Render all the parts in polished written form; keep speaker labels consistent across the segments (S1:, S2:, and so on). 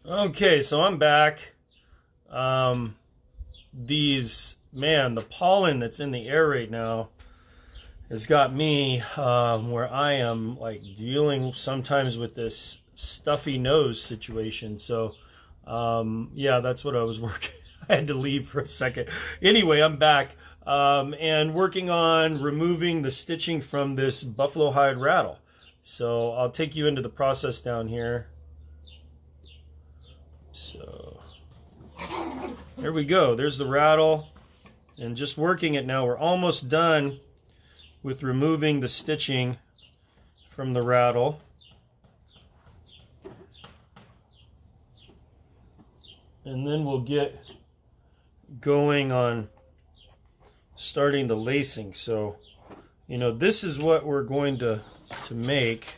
S1: Okay, so I'm back. The pollen that's in the air right now has got me where I am like dealing sometimes with this stuffy nose situation. So, yeah, that's what I was working. I had to leave for a second. Anyway, I'm back and working on removing the stitching from this buffalo hide rattle. So I'll take you into the process down here. So there we go. There's the rattle, and just working it now. We're almost done with removing the stitching from the rattle. And then we'll get going on starting the lacing. So, you know, this is what we're going to make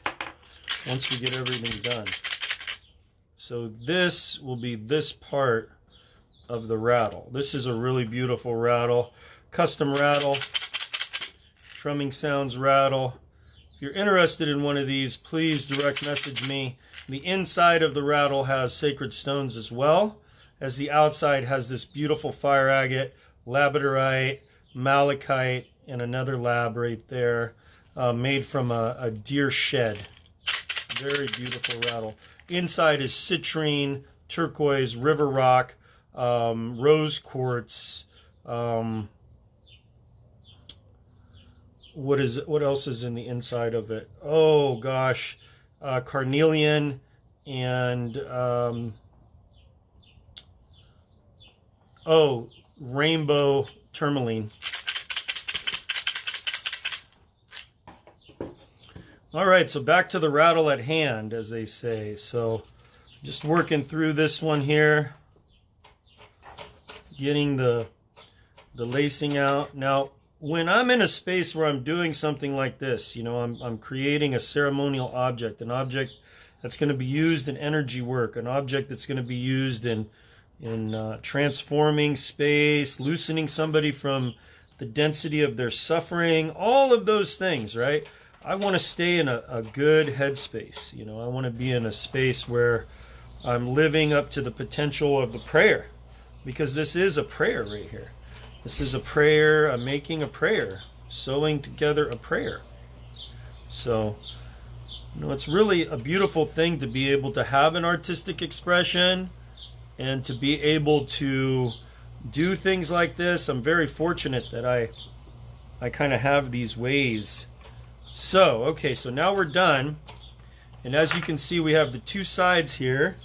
S1: once we get everything done. So this will be this part of the rattle. This is a really beautiful rattle, custom rattle, Trumming Sounds rattle. If you're interested in one of these, please direct message me. The inside of the rattle has sacred stones as well, as the outside has this beautiful fire agate, labradorite, malachite, and another lab right there, made from a deer shed. Very beautiful rattle. Inside is citrine, turquoise, river rock, rose quartz. What else is in the inside of it? Oh gosh, carnelian and rainbow tourmaline. All right, so back to the rattle at hand, as they say. So just working through this one here, getting the lacing out. Now, when I'm in a space where I'm doing something like this, you know, I'm creating a ceremonial object, an object that's going to be used in energy work, an object that's going to be used in transforming space, loosening somebody from the density of their suffering, all of those things, right? I want to stay in a good headspace. You know, I want to be in a space where I'm living up to the potential of the prayer, because this is a prayer right here. This is a prayer. I'm making a prayer, sewing together a prayer. So, you know, it's really a beautiful thing to be able to have an artistic expression and to be able to do things like this. I'm very fortunate that I kind of have these ways. So, okay, so now we're done. And as you can see, we have the two sides here.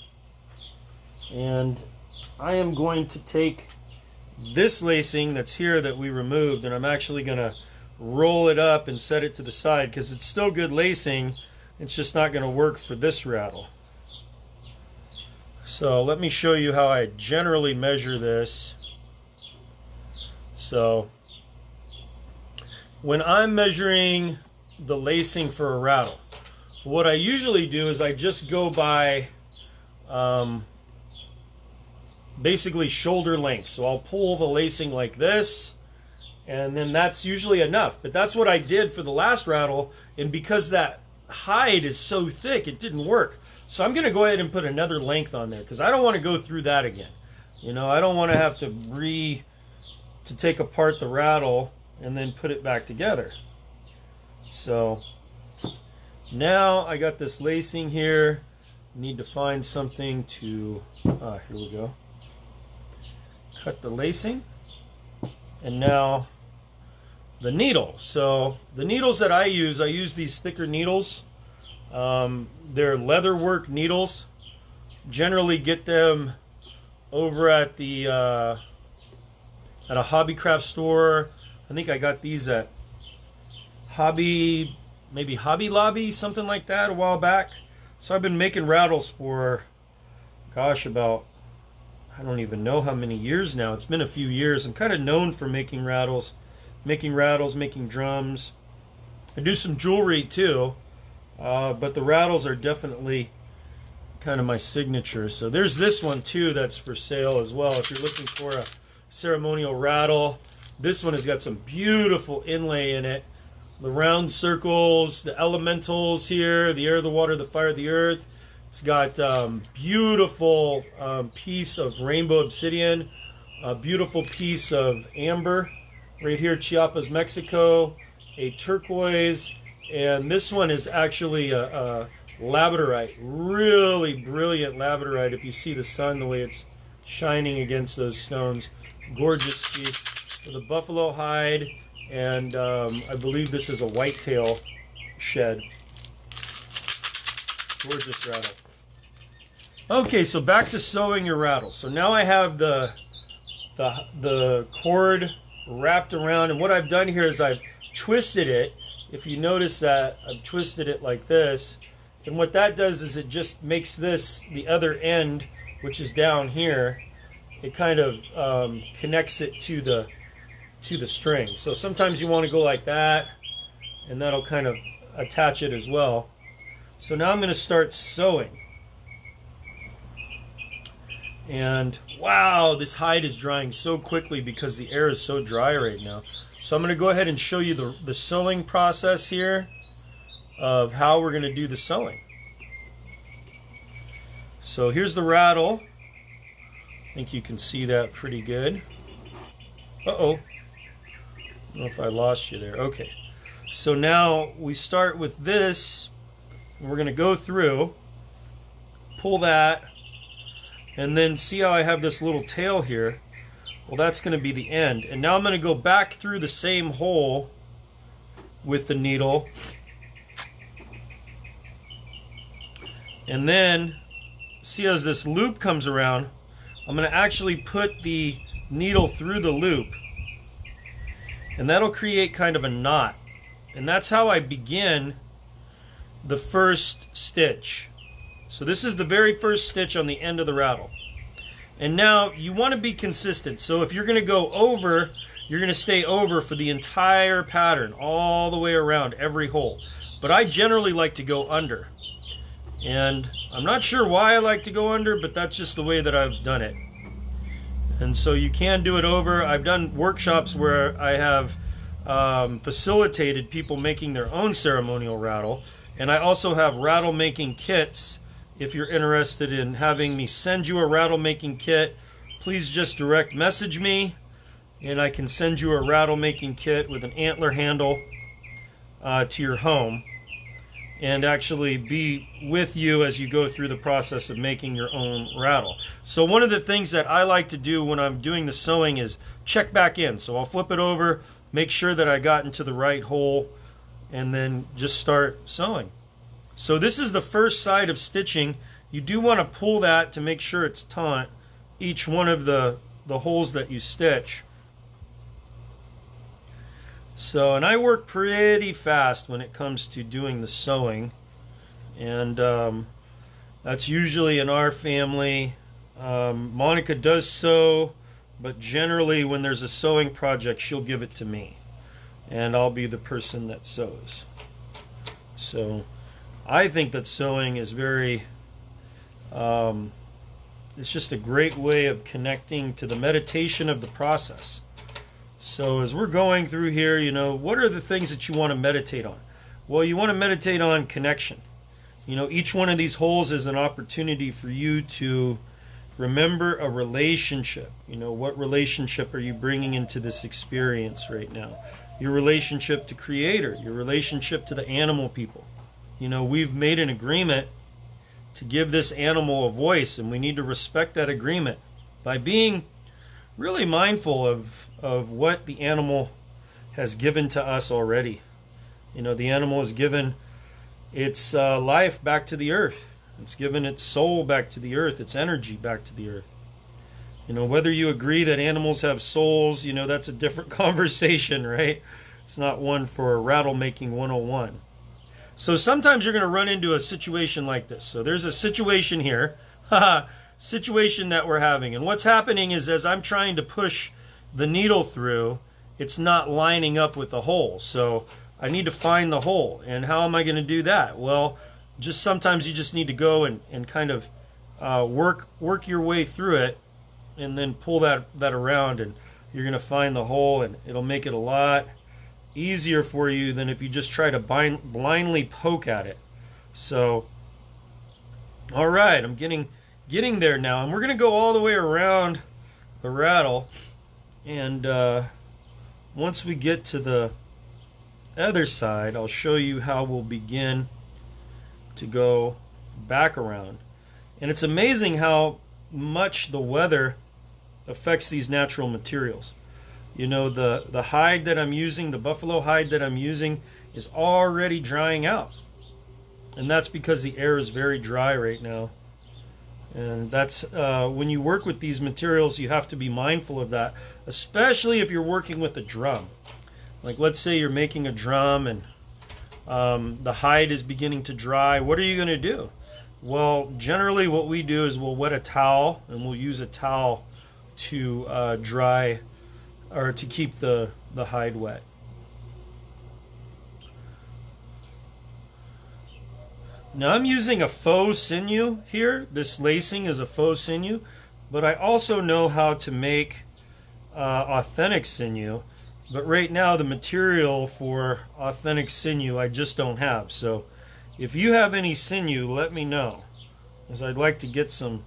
S1: And I am going to take this lacing that's here that we removed, and I'm actually going to roll it up and set it to the side because it's still good lacing. It's just not going to work for this rattle. So let me show you how I generally measure this. So when I'm measuring the lacing for a rattle, what I usually do is I just go by basically shoulder length. So I'll pull the lacing like this, and then that's usually enough. But that's what I did for the last rattle, and because that hide is so thick, it didn't work. So I'm going to go ahead and put another length on there because I don't want to go through that again. You know, I don't want to have to take apart the rattle and then put it back together. So now I got this lacing here. Need to find something to, here we go. Cut the lacing. And now the needle. So the needles that I use these thicker needles. They're leatherwork needles. Generally get them over at the at a hobby craft store. I think I got these at Hobby Lobby, something like that, a while back. So I've been making rattles for, gosh, about, I don't even know how many years now. It's been a few years. I'm kind of known for making rattles, making drums. I do some jewelry too, but the rattles are definitely kind of my signature. So there's this one too that's for sale as well. If you're looking for a ceremonial rattle, this one has got some beautiful inlay in it. The round circles, the elementals here, the air, the water, the fire, the earth, It's got beautiful piece of rainbow obsidian, a beautiful piece of amber right here, Chiapas, Mexico, a turquoise, and this one is actually a labradorite, really brilliant labradorite. If you see the sun, the way it's shining against those stones, gorgeous piece with a buffalo hide, and I believe this is a whitetail shed. Gorgeous rattle. Okay, so back to sewing your rattle. So now I have the cord wrapped around, and what I've done here is I've twisted it. If you notice that I've twisted it like this, and what that does is it just makes this, the other end, which is down here, it kind of connects it to the string. So sometimes you want to go like that, and that'll kind of attach it as well. So now I'm going to start sewing. And wow, this hide is drying so quickly because the air is so dry right now. So I'm going to go ahead and show you the sewing process here of how we're going to do the sewing. So here's the rattle. I think you can see that pretty good. Uh-oh. I don't know if I lost you there. Okay. So now we start with this. We're going to go through, pull that, and then see how I have this little tail here. Well, that's going to be the end. And now I'm going to go back through the same hole with the needle. And then, see, as this loop comes around, I'm going to actually put the needle through the loop. And that'll create kind of a knot. And that's how I begin the first stitch. So this is the very first stitch on the end of the rattle. And now you want to be consistent. So if you're going to go over, you're going to stay over for the entire pattern, all the way around every hole. But I generally like to go under. And I'm not sure why I like to go under, but that's just the way that I've done it. And so you can do it over. I've done workshops where I have facilitated people making their own ceremonial rattle. And I also have rattle making kits. If you're interested in having me send you a rattle making kit, please just direct message me and I can send you a rattle making kit with an antler handle to your home and actually be with you as you go through the process of making your own rattle. So one of the things that I like to do when I'm doing the sewing is check back in. So I'll flip it over, make sure that I got into the right hole, and then just start sewing. So this is the first side of stitching. You do want to pull that to make sure it's taut, each one of the holes that you stitch. So, and I work pretty fast when it comes to doing the sewing, and that's usually in our family. Monica does sew, but generally when there's a sewing project, she'll give it to me, and I'll be the person that sews. So I think that sewing is very, it's just a great way of connecting to the meditation of the process. So as we're going through here, you know, what are the things that you want to meditate on? Well, you want to meditate on connection. You know, each one of these holes is an opportunity for you to remember a relationship. You know, what relationship are you bringing into this experience right now? Your relationship to Creator, your relationship to the animal people. You know, we've made an agreement to give this animal a voice, and we need to respect that agreement by being really mindful of what the animal has given to us already. You know, the animal has given its life back to the earth. It's given its soul back to the earth, its energy back to the earth. You know, whether you agree that animals have souls, you know, that's a different conversation, right? It's not one for Rattle Making 101. So sometimes you're going to run into a situation like this. So there's a situation here, situation that we're having. And what's happening is as I'm trying to push the needle through, it's not lining up with the hole. So I need to find the hole. And how am I going to do that? Well, just sometimes you just need to go and kind of work your way through it and then pull that around, and you're going to find the hole, and it'll make it a lot easier for you than if you just try to blindly poke at it. So All right, I'm getting there now, and we're gonna go all the way around the rattle, and once we get to the other side, I'll show you how we'll begin to go back around. And it's amazing how much the weather affects these natural materials. You know, the hide that I'm using, the buffalo hide that I'm using, is already drying out. And that's because the air is very dry right now. And that's when you work with these materials, you have to be mindful of that, especially if you're working with a drum. Like, let's say you're making a drum and the hide is beginning to dry. What are you going to do? Well, generally what we do is we'll wet a towel, and we'll use a towel to dry, or to keep the hide wet. Now I'm using a faux sinew here. This lacing is a faux sinew, but I also know how to make authentic sinew. But right now the material for authentic sinew I just don't have. So if you have any sinew, let me know, as I'd like to get some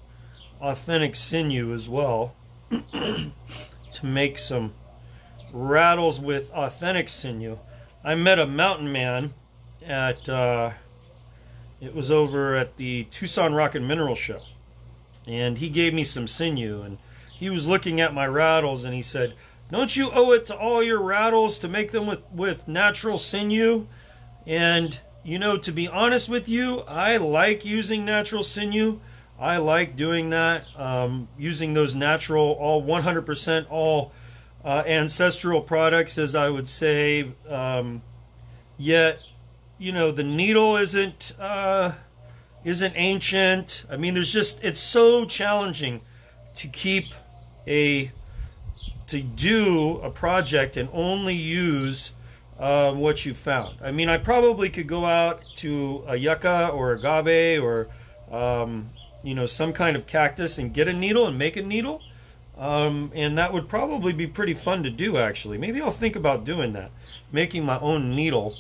S1: authentic sinew as well to make some rattles with authentic sinew. I met a mountain man at it was over at the Tucson Rock and Mineral Show, and he gave me some sinew, and he was looking at my rattles, and he said, "Don't you owe it to all your rattles to make them with natural sinew?" And you know, to be honest with you, I like using natural sinew. I like doing that, using those natural, all 100% all ancestral products, as I would say. Yet, you know, the needle isn't ancient. I mean, it's so challenging to do a project and only use what you found. I mean, I probably could go out to a yucca or agave or you know, some kind of cactus and get a needle and make a needle, and that would probably be pretty fun to do. Actually, maybe I'll think about doing that, making my own needle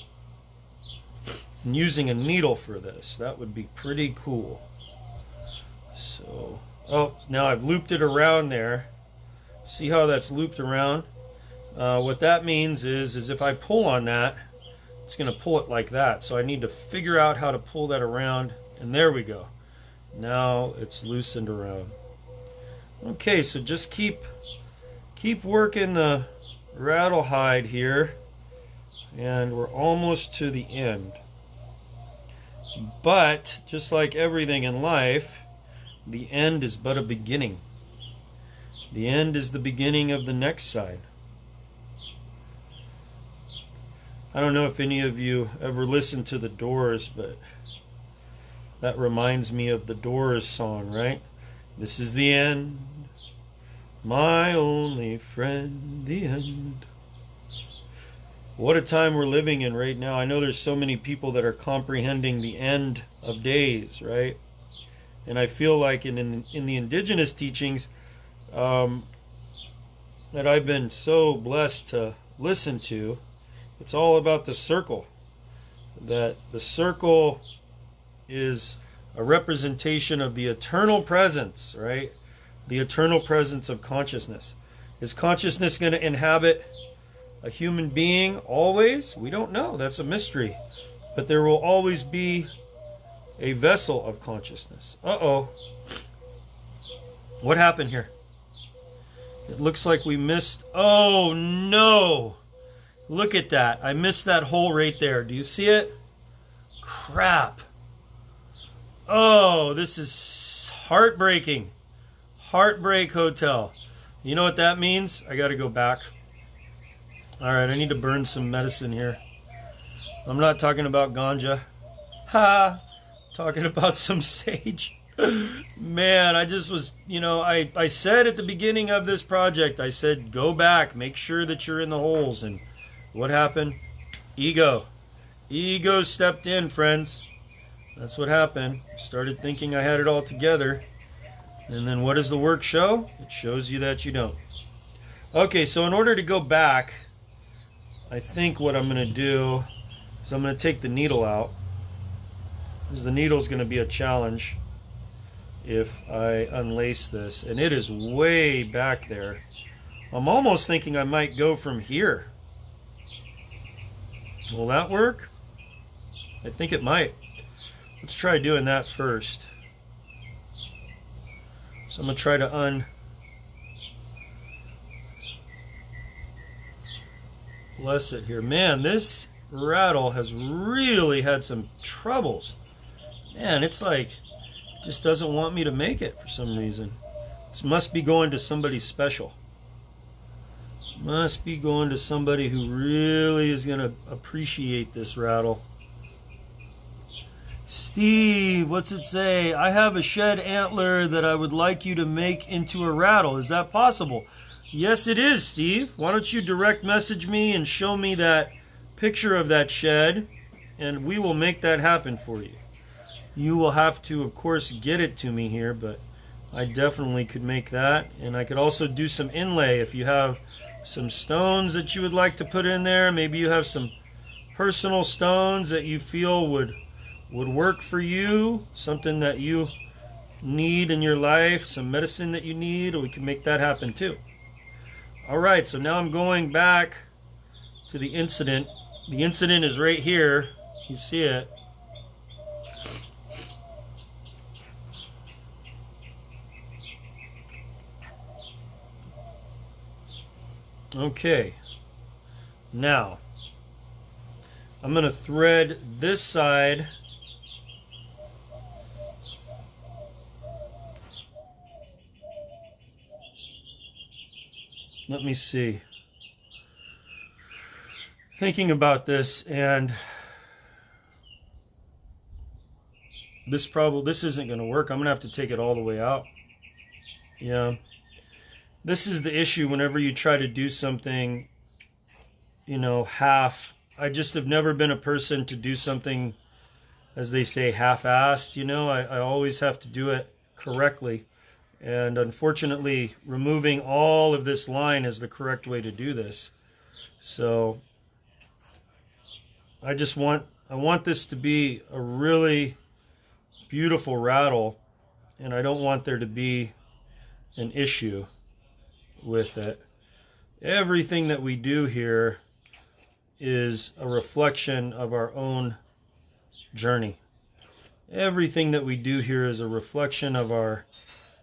S1: and using a needle for this. That would be pretty cool. So, oh, now I've looped it around there. See how that's looped around? What that means is if I pull on that, it's going to pull it like that. So I need to figure out how to pull that around, and there we go. Now it's loosened around. Okay, so just keep working the rattle hide here, and we're almost to the end. But just like everything in life, the end is but a beginning. The end is the beginning of the next side. I don't know if any of you ever listened to The Doors, but that reminds me of the Doors song, right? This is the end, my only friend, the end. What a time we're living in right now. I know there's so many people that are comprehending the end of days, right? And I feel like in the indigenous teachings that I've been so blessed to listen to, it's all about the circle. That the circle is a representation of the eternal presence, right? The eternal presence of consciousness. Is consciousness going to inhabit a human being always? We don't know. That's a mystery. But there will always be a vessel of consciousness. Uh-oh. What happened here? It looks like we missed... Oh, no! Look at that. I missed that hole right there. Do you see it? Crap. Oh, this is heartbreaking. Heartbreak Hotel. You know what that means? I got to go back. All right, I need to burn some medicine here. I'm not talking about ganja. Ha! Talking about some sage. Man, I just was, you know, I said at the beginning of this project, I said, go back, make sure that you're in the holes. And what happened? Ego. Ego stepped in, friends. That's what happened. Started thinking I had it all together. And then what does the work show? It shows you that you don't. Okay, so in order to go back, I think what I'm going to do is I'm going to take the needle out, because the needle is going to be a challenge. if I unlace this. And it is way back there. I'm almost thinking I might go from here. Will that work? I think it might. Let's try doing that first. So I'm going to try to unless it here. Man, this rattle has really had some troubles. Man, it's like it just doesn't want me to make it for some reason. This must be going to somebody special. Must be going to somebody who really is going to appreciate this rattle. Steve, what's it say? I have a shed antler that I would like you to make into a rattle. Is that possible? Yes, it is, Steve. Why don't you direct message me and show me that picture of that shed, and we will make that happen for you. You will have to, of course, get it to me here, but I definitely could make that. And I could also do some inlay if you have some stones that you would like to put in there. Maybe you have some personal stones that you feel would work for you, something that you need in your life, some medicine that you need, or we can make that happen too. All right, so now I'm going back to the incident. The incident is right here. You see it. Okay, now I'm going to thread this side let me see. Thinking about this, and this isn't going to work. I'm going to have to take it all the way out. Yeah. This is the issue whenever you try to do something, you know, half. I just have never been a person to do something, as they say, half-assed. You know, I always have to do it correctly. And unfortunately, removing all of this line is the correct way to do this. So I want this to be a really beautiful rattle, and I don't want there to be an issue with it. Everything that we do here is a reflection of our own journey. Everything that we do here is a reflection of our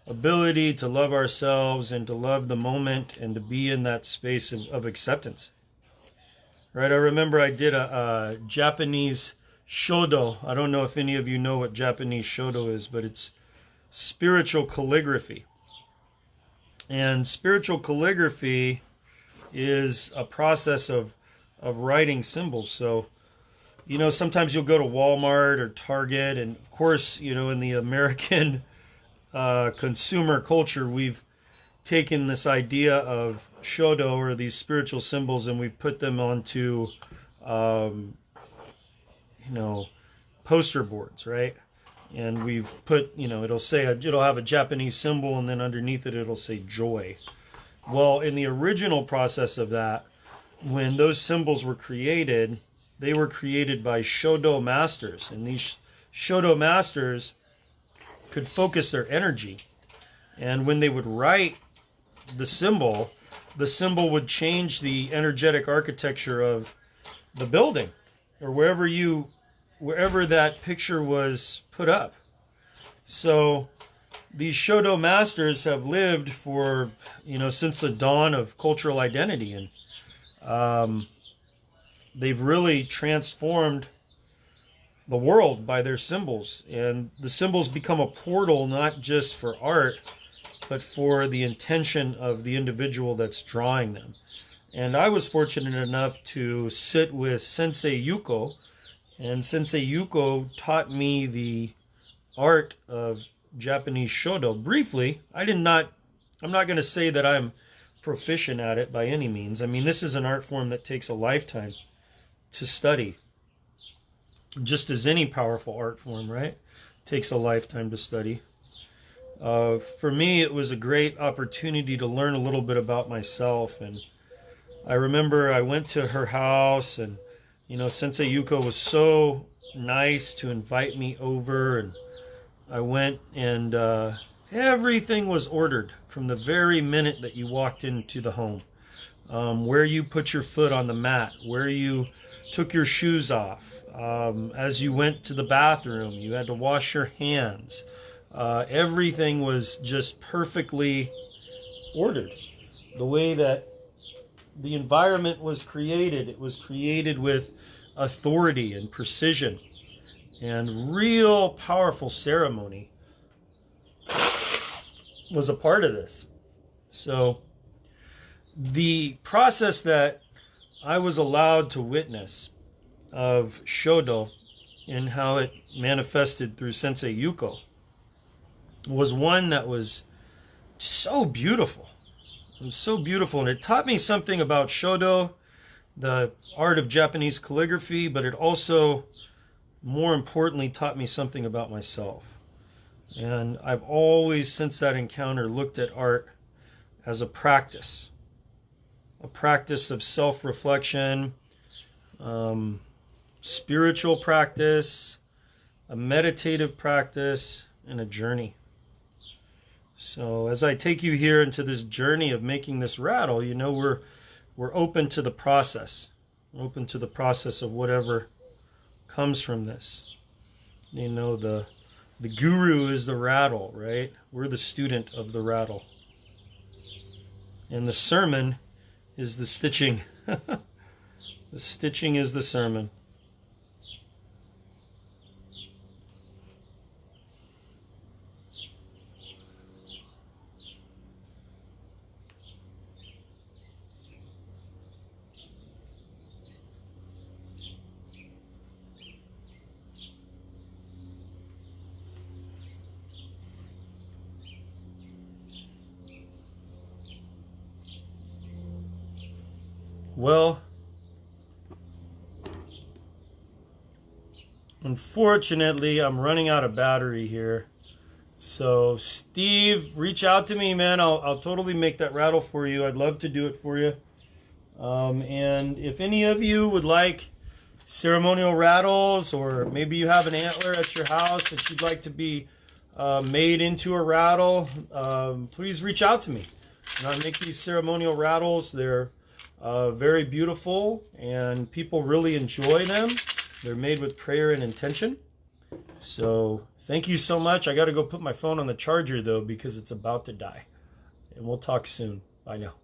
S1: ability to love ourselves and to love the moment and to be in that space of acceptance. Right? I remember I did a Japanese shodo. I don't know if any of you know what Japanese shodo is, but it's spiritual calligraphy. And spiritual calligraphy is a process of writing symbols. So, you know, sometimes you'll go to Walmart or Target, and of course, you know, in the American consumer culture, we've taken this idea of shodo, or these spiritual symbols, and we've put them onto, you know, poster boards, right? And we've put, you know, it'll have a Japanese symbol, and then underneath it, it'll say joy. Well, in the original process of that, when those symbols were created, they were created by shodo masters. And these shodo masters could focus their energy. And when they would write the symbol would change the energetic architecture of the building, or wherever that picture was put up. So these shodo masters have lived for, you know, since the dawn of cultural identity, and they've really transformed the world by their symbols. And the symbols become a portal not just for art, but for the intention of the individual that's drawing them. And I was fortunate enough to sit with Sensei Yuko, and Sensei Yuko taught me the art of Japanese shodo briefly. I'm not going to say that I'm proficient at it by any means. I mean, this is an art form that takes a lifetime to study, just as any powerful art form, right? Takes a lifetime to study. For me, it was a great opportunity to learn a little bit about myself. And I remember I went to her house, and, you know, Sensei Yuko was so nice to invite me over, and I went and everything was ordered from the very minute that you walked into the home. Where you put your foot on the mat, where you took your shoes off. As you went to the bathroom, you had to wash your hands. Everything was just perfectly ordered. The way that the environment was created, it was created with authority and precision and real powerful ceremony was a part of this. So the process that I was allowed to witness of Shodo and how it manifested through Sensei Yuko was one that was so beautiful. It was so beautiful, and it taught me something about Shodo, the art of Japanese calligraphy, but it also, more importantly, taught me something about myself. And I've always, since that encounter, looked at art as a practice of self-reflection, spiritual practice, a meditative practice, and a journey. So as I take you here into this journey of making this rattle, you know, we're open to the process. We're open to the process of whatever comes from this. You know, the guru is the rattle, right? We're the student of the rattle. And the sermon is the stitching. The stitching is the sermon. Well, unfortunately, I'm running out of battery here. So, Steve, reach out to me, man. I'll totally make that rattle for you. I'd love to do it for you. And if any of you would like ceremonial rattles, or maybe you have an antler at your house that you'd like to be made into a rattle, please reach out to me. And I make these ceremonial rattles. They're very beautiful, and people really enjoy them. They're made with prayer and intention. So thank you so much. I got to go put my phone on the charger, though, because it's about to die. And we'll talk soon. Bye now.